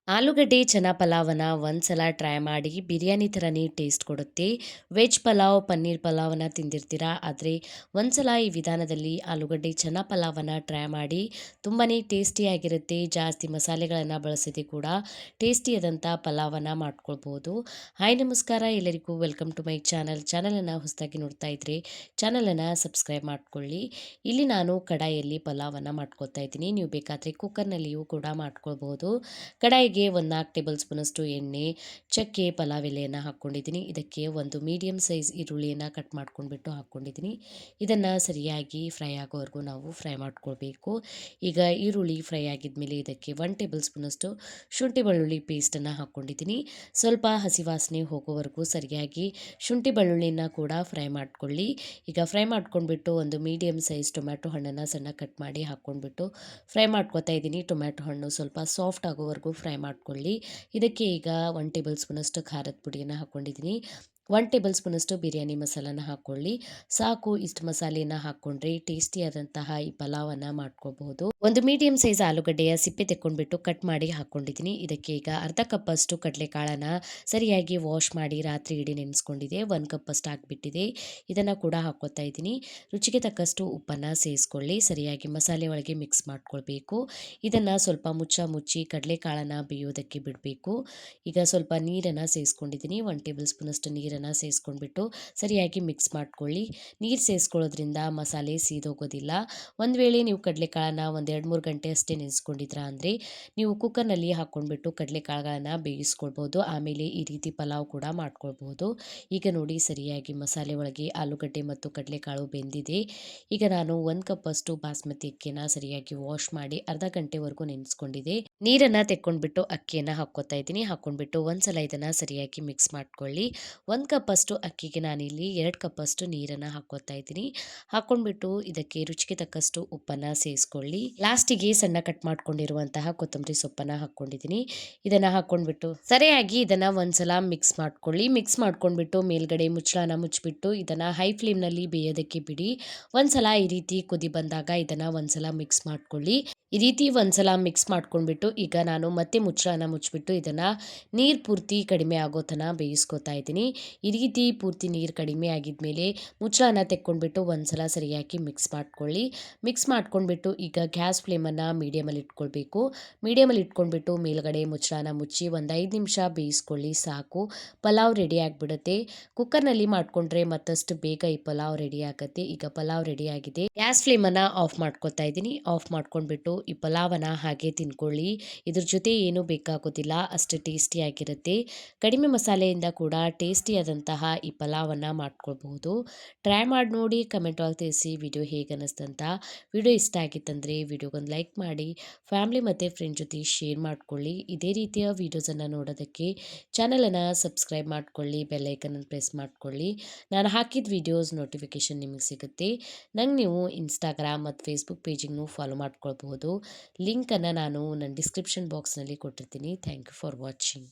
ಆಲೂಗಡ್ಡೆ ಚೆನ್ನ ಪಲಾವನ್ನ ಒಂದ್ಸಲ ಟ್ರೈ ಮಾಡಿ ಬಿರಿಯಾನಿ ಥರನೇ ಟೇಸ್ಟ್ ಕೊಡುತ್ತೆ. ವೆಜ್ ಪಲಾವ್, ಪನ್ನೀರ್ ಪಲಾವನ್ನ ತಿಂದಿರ್ತೀರಾ, ಆದರೆ ಒಂದ್ಸಲ ಈ ವಿಧಾನದಲ್ಲಿ ಆಲೂಗಡ್ಡೆ ಚೆನ್ನ ಪಲಾವನ್ನ ಟ್ರೈ ಮಾಡಿ. ತುಂಬಾ ಟೇಸ್ಟಿಯಾಗಿರುತ್ತೆ. ಜಾಸ್ತಿ ಮಸಾಲೆಗಳನ್ನು ಬಳಸದೆ ಕೂಡ ಟೇಸ್ಟಿಯಾದಂಥ ಪಲಾವನ್ನ ಮಾಡ್ಕೊಳ್ಬೋದು. ಹಾಯ್ ನಮಸ್ಕಾರ ಎಲ್ಲರಿಗೂ, ವೆಲ್ಕಮ್ ಟು ಮೈ ಚಾನಲನ್ನು ಹೊಸದಾಗಿ ನೋಡ್ತಾ ಇದ್ರೆ ಚಾನಲನ್ನು ಸಬ್ಸ್ಕ್ರೈಬ್ ಮಾಡ್ಕೊಳ್ಳಿ. ಇಲ್ಲಿ ನಾನು ಕಡಾಯಿಯಲ್ಲಿ ಪಲಾವನ್ನ ಮಾಡ್ಕೊಳ್ತಾ ಇದ್ದೀನಿ. ನೀವು ಬೇಕಾದರೆ ಕುಕ್ಕರ್ನಲ್ಲಿಯೂ ಕೂಡ ಮಾಡ್ಕೊಳ್ಬೋದು. ಕಡಾಯಿಗೆ ಒಂದು 4 ಟೇಬಲ್ ಸ್ಪೂನಷ್ಟು ಎಣ್ಣೆ, ಚಕ್ಕೆ, ಪಲಾವ್ ಎಲೆಯನ್ನು ಹಾಕ್ಕೊಂಡಿದ್ದೀನಿ. ಇದಕ್ಕೆ ಒಂದು ಮೀಡಿಯಮ್ ಸೈಜ್ ಈರುಳ್ಳಿಯನ್ನು ಕಟ್ ಮಾಡ್ಕೊಂಡ್ಬಿಟ್ಟು ಹಾಕ್ಕೊಂಡಿದ್ದೀನಿ. ಇದನ್ನು ಸರಿಯಾಗಿ ಫ್ರೈ ಆಗೋವರೆಗೂ ನಾವು ಫ್ರೈ ಮಾಡ್ಕೊಳ್ಬೇಕು. ಈಗ ಈರುಳ್ಳಿ ಫ್ರೈ ಆಗಿದ್ಮೇಲೆ ಇದಕ್ಕೆ 1 ಟೇಬಲ್ ಸ್ಪೂನಷ್ಟು ಶುಂಠಿ ಬೆಳ್ಳುಳ್ಳಿ ಪೇಸ್ಟನ್ನು ಹಾಕ್ಕೊಂಡಿದ್ದೀನಿ. ಸ್ವಲ್ಪ ಹಸಿ ವಾಸನೆ ಹೋಗೋವರೆಗೂ ಸರಿಯಾಗಿ ಶುಂಠಿ ಬೆಳ್ಳುಳ್ಳಿನ ಕೂಡ ಫ್ರೈ ಮಾಡ್ಕೊಳ್ಳಿ. ಈಗ ಫ್ರೈ ಮಾಡ್ಕೊಂಡ್ಬಿಟ್ಟು ಒಂದು ಮೀಡಿಯಮ್ ಸೈಜ್ ಟೊಮ್ಯಾಟೊ ಹಣ್ಣನ್ನು ಸಣ್ಣ ಕಟ್ ಮಾಡಿ ಹಾಕ್ಕೊಂಡ್ಬಿಟ್ಟು ಫ್ರೈ ಮಾಡ್ಕೊತಾ ಇದ್ದೀನಿ. ಟೊಮ್ಯಾಟೊ ಹಣ್ಣು ಸ್ವಲ್ಪ ಸಾಫ್ಟ್ ಆಗೋವರೆಗೂ ಫ್ರೈ ಮಾಡ್ಕೊಳ್ಳಿ. ಇದಕ್ಕೆ ಈಗ 1 ಟೇಬಲ್ ಸ್ಪೂನಷ್ಟು ಖಾರದ ಪುಡಿಯನ್ನು ಹಾಕ್ಕೊಂಡಿದ್ದೀನಿ. 1 ಟೇಬಲ್ ಸ್ಪೂನಷ್ಟು ಬಿರಿಯಾನಿ ಮಸಾಲನ ಹಾಕ್ಕೊಳ್ಳಿ. ಸಾಕು, ಇಷ್ಟು ಮಸಾಲೆಯನ್ನು ಹಾಕ್ಕೊಂಡ್ರೆ ಟೇಸ್ಟಿಯಾದಂತಹ ಈ ಪಲಾವನ್ನ ಮಾಡ್ಕೋಬಹುದು. ಒಂದು ಮೀಡಿಯಂ ಸೈಜ್ ಆಲೂಗಡ್ಡೆಯ ಸಿಪ್ಪೆ ತೆಕ್ಕೊಂಡ್ಬಿಟ್ಟು ಕಟ್ ಮಾಡಿ ಹಾಕ್ಕೊಂಡಿದ್ದೀನಿ. ಇದಕ್ಕೆ ಈಗ ಅರ್ಧ ಕಪ್ ಅಷ್ಟು ಕಡಲೆಕಾಳನ್ನ ಸರಿಯಾಗಿ ವಾಶ್ ಮಾಡಿ ರಾತ್ರಿ ಇಡೀ ನೆನೆಸ್ಕೊಂಡಿದೆ. 1 ಕಪ್ ಅಷ್ಟು ಹಾಕ್ಬಿಟ್ಟಿದೆ. ಇದನ್ನು ಕೂಡ ಹಾಕ್ಕೊತಾ ಇದ್ದೀನಿ. ರುಚಿಗೆ ತಕ್ಕಷ್ಟು ಉಪ್ಪನ್ನು ಸೇರಿಸ್ಕೊಳ್ಳಿ. ಸರಿಯಾಗಿ ಮಸಾಲೆ ಒಳಗೆ ಮಿಕ್ಸ್ ಮಾಡ್ಕೊಳ್ಬೇಕು. ಇದನ್ನು ಸ್ವಲ್ಪ ಮುಚ್ಚಿ ಕಡಲೆಕಾಳನ್ನು ಬೇಯೋದಕ್ಕೆ ಬಿಡಬೇಕು. ಈಗ ಸ್ವಲ್ಪ ನೀರನ್ನು ಸೇರಿಸ್ಕೊಂಡಿದ್ದೀನಿ. 1 ಟೇಬಲ್ ಸ್ಪೂನಷ್ಟು ನೀರನ್ನು ಸೇರಿಸ್ಕೊಂಡ್ಬಿಟ್ಟು ಸರಿಯಾಗಿ ಮಿಕ್ಸ್ ಮಾಡ್ಕೊಳ್ಳಿ. ನೀರು ಸೇರಿಸ್ಕೊಳ್ಳೋದ್ರಿಂದ ಮಸಾಲೆ ಸೀದೋಗೋದಿಲ್ಲ. ಒಂದು ವೇಳೆ ನೀವು ಕಡಲೆಕಾಳನ್ನು ಒಂದು 2-3 ಗಂಟೆ ಅಷ್ಟೇ ನೆನೆಸ್ಕೊಂಡಿದ್ರಾ ಅಂದರೆ ನೀವು ಕುಕ್ಕರ್ನಲ್ಲಿ ಹಾಕ್ಕೊಂಡ್ಬಿಟ್ಟು ಕಡಲೆಕಾಳುಗಳನ್ನು ಬೇಯಿಸ್ಕೊಳ್ಬೋದು. ಆಮೇಲೆ ಈ ರೀತಿ ಪಲಾವ್ ಕೂಡ ಮಾಡ್ಕೊಳ್ಬೋದು. ಈಗ ನೋಡಿ, ಸರಿಯಾಗಿ ಮಸಾಲೆ ಒಳಗೆ ಆಲೂಗಡ್ಡೆ ಮತ್ತು ಕಡಲೆಕಾಳು ಬೆಂದಿದೆ. ಈಗ ನಾನು 1 ಕಪ್ ಅಷ್ಟು ಬಾಸ್ಮತಿ ಅಕ್ಕಿಯನ್ನು ಸರಿಯಾಗಿ ವಾಶ್ ಮಾಡಿ ಅರ್ಧ ಗಂಟೆವರೆಗೂ ನೆನೆಸ್ಕೊಂಡಿದೆ. ನೀರನ್ನು ತೆಕ್ಕೊಂಡ್ಬಿಟ್ಟು ಅಕ್ಕಿಯನ್ನು ಹಾಕ್ಕೊತಾ ಇದ್ದೀನಿ. ಹಾಕ್ಕೊಂಡ್ಬಿಟ್ಟು ಒಂದ್ಸಲ ಇದನ್ನು ಸರಿಯಾಗಿ ಮಿಕ್ಸ್ ಮಾಡ್ಕೊಳ್ಳಿ. 1 ಕಪ್ ಅಷ್ಟು ಅಕ್ಕಿಗೆ ನಾನಿಲ್ಲಿ 2 ಕಪ್ ಅಷ್ಟು ನೀರನ್ನು ಹಾಕ್ಕೊತಾ ಇದ್ದೀನಿ. ಹಾಕ್ಕೊಂಡ್ಬಿಟ್ಟು ಇದಕ್ಕೆ ರುಚಿಗೆ ತಕ್ಕಷ್ಟು ಉಪ್ಪನ್ನು ಸೇರಿಸ್ಕೊಳ್ಳಿ. ಲಾಸ್ಟಿಗೆ ಸಣ್ಣ ಕಟ್ ಮಾಡ್ಕೊಂಡಿರುವಂತಹ ಕೊತ್ತಂಬರಿ ಸೊಪ್ಪನ್ನು ಹಾಕ್ಕೊಂಡಿದ್ದೀನಿ. ಇದನ್ನು ಹಾಕ್ಕೊಂಡ್ಬಿಟ್ಟು ಸರಿಯಾಗಿ ಇದನ್ನು ಒಂದ್ಸಲ ಮಿಕ್ಸ್ ಮಾಡ್ಕೊಳ್ಳಿ. ಮಿಕ್ಸ್ ಮಾಡ್ಕೊಂಡ್ಬಿಟ್ಟು ಮೇಲ್ಗಡೆ ಮುಚ್ಚಳನ ಮುಚ್ಚಿಬಿಟ್ಟು ಇದನ್ನು ಹೈ ಫ್ಲೇಮ್ನಲ್ಲಿ ಬೇಯೋದಕ್ಕೆ ಬಿಡಿ. ಒಂದ್ಸಲ ಈ ರೀತಿ ಕುದಿ ಬಂದಾಗ ಇದನ್ನು ಒಂದ್ಸಲ ಮಿಕ್ಸ್ ಮಾಡ್ಕೊಳ್ಳಿ. ಈ ರೀತಿ ಒಂದ್ಸಲ ಮಿಕ್ಸ್ ಮಾಡ್ಕೊಂಡ್ಬಿಟ್ಟು ಈಗ ನಾನು ಮತ್ತೆ ಮುಚ್ಚಳನ ಮುಚ್ಚಿಬಿಟ್ಟು ಇದನ್ನು ನೀರು ಪೂರ್ತಿ ಕಡಿಮೆ ಆಗೋ ತನಕ ಬೇಯಿಸ್ಕೊತಾ ಇದ್ದೀನಿ. ಈ ರೀತಿ ಪೂರ್ತಿ ನೀರು ಕಡಿಮೆ ಆಗಿದ್ಮೇಲೆ ಮುಚ್ಚಳನ ತೆಕ್ಕೊಂಡ್ಬಿಟ್ಟು ಒಂದ್ಸಲ ಸರಿಯಾಗಿ ಮಿಕ್ಸ್ ಮಾಡ್ಕೊಳ್ಳಿ. ಮಿಕ್ಸ್ ಮಾಡ್ಕೊಂಡ್ಬಿಟ್ಟು ಈಗ ಗ್ಯಾಸ್ ಫ್ಲೇಮನ್ನು ಮೀಡಿಯಮಲ್ಲಿ ಇಟ್ಕೊಳ್ಬೇಕು. ಮೀಡಿಯಮಲ್ಲಿ ಇಟ್ಕೊಂಡ್ಬಿಟ್ಟು ಮೇಲ್ಗಡೆ ಮುಚ್ಚಳನ ಮುಚ್ಚಿ ಒಂದು 5 ನಿಮಿಷ ಬೇಯಿಸ್ಕೊಳ್ಳಿ. ಸಾಕು, ಪಲಾವ್ ರೆಡಿ ಆಗಿಬಿಡುತ್ತೆ. ಕುಕ್ಕರ್ನಲ್ಲಿ ಮಾಡಿಕೊಂಡ್ರೆ ಮತ್ತಷ್ಟು ಬೇಗ ಈ ಪಲಾವ್ ರೆಡಿ ಆಗುತ್ತೆ. ಈಗ ಪಲಾವ್ ರೆಡಿ ಆಗಿದೆ. ಗ್ಯಾಸ್ ಫ್ಲೇಮನ್ನು ಆಫ್ ಮಾಡ್ಕೊತಾ ಇದ್ದೀನಿ. ಆಫ್ ಮಾಡ್ಕೊಂಡ್ಬಿಟ್ಟು ಈ ಪಲಾವನ್ನ ಹಾಗೆ ತಿನ್ಕೊಳ್ಳಿ. ಇದ್ರ ಜೊತೆ ಏನೂ ಬೇಕಾಗೋದಿಲ್ಲ, ಅಷ್ಟು ಟೇಸ್ಟಿಯಾಗಿರುತ್ತೆ. ಕಡಿಮೆ ಮಸಾಲೆಯಿಂದ ಕೂಡ ಟೇಸ್ಟಿಯಾದಂತಹ ಈ ಪಲಾವನ್ನ ಮಾಡ್ಕೊಳ್ಬಹುದು. ಟ್ರೈ ಮಾಡಿ ನೋಡಿ, ಕಮೆಂಟ್ ಒಳಗೆ ತಿಳಿಸಿ ವಿಡಿಯೋ ಹೇಗೆ ಅನ್ನಿಸ್ತಂತ. ವಿಡಿಯೋ ಇಷ್ಟ ಆಗಿತ್ತಂದರೆ ವಿಡಿಯೋಗೊಂದು ಲೈಕ್ ಮಾಡಿ, ಫ್ಯಾಮಿಲಿ ಮತ್ತು ಫ್ರೆಂಡ್ ಜೊತೆ ಶೇರ್ ಮಾಡ್ಕೊಳ್ಳಿ. ಇದೇ ರೀತಿಯ ವೀಡಿಯೋಸನ್ನು ನೋಡೋದಕ್ಕೆ ಚಾನಲನ್ನು ಸಬ್ಸ್ಕ್ರೈಬ್ ಮಾಡ್ಕೊಳ್ಳಿ, ಬೆಲ್ಲೈಕನನ್ನು ಪ್ರೆಸ್ ಮಾಡ್ಕೊಳ್ಳಿ. ನಾನು ಹಾಕಿದ ವೀಡಿಯೋಸ್ ನೋಟಿಫಿಕೇಷನ್ ನಿಮಗೆ ಸಿಗುತ್ತೆ. ನಂಗೆ ನೀವು ಇನ್ಸ್ಟಾಗ್ರಾಮ್ ಮತ್ತು ಫೇಸ್ಬುಕ್ ಪೇಜಿಗೂ ಫಾಲೋ ಮಾಡ್ಕೊಳ್ಬಹುದು. ಲಿಂಕನ್ನು ನಾನು ನನ್ನ ಡಿಸ್ಕ್ರಿಪ್ಷನ್ ಬಾಕ್ಸ್ನಲ್ಲಿ ಕೊಟ್ಟಿರ್ತೀನಿ. Thank you for watching.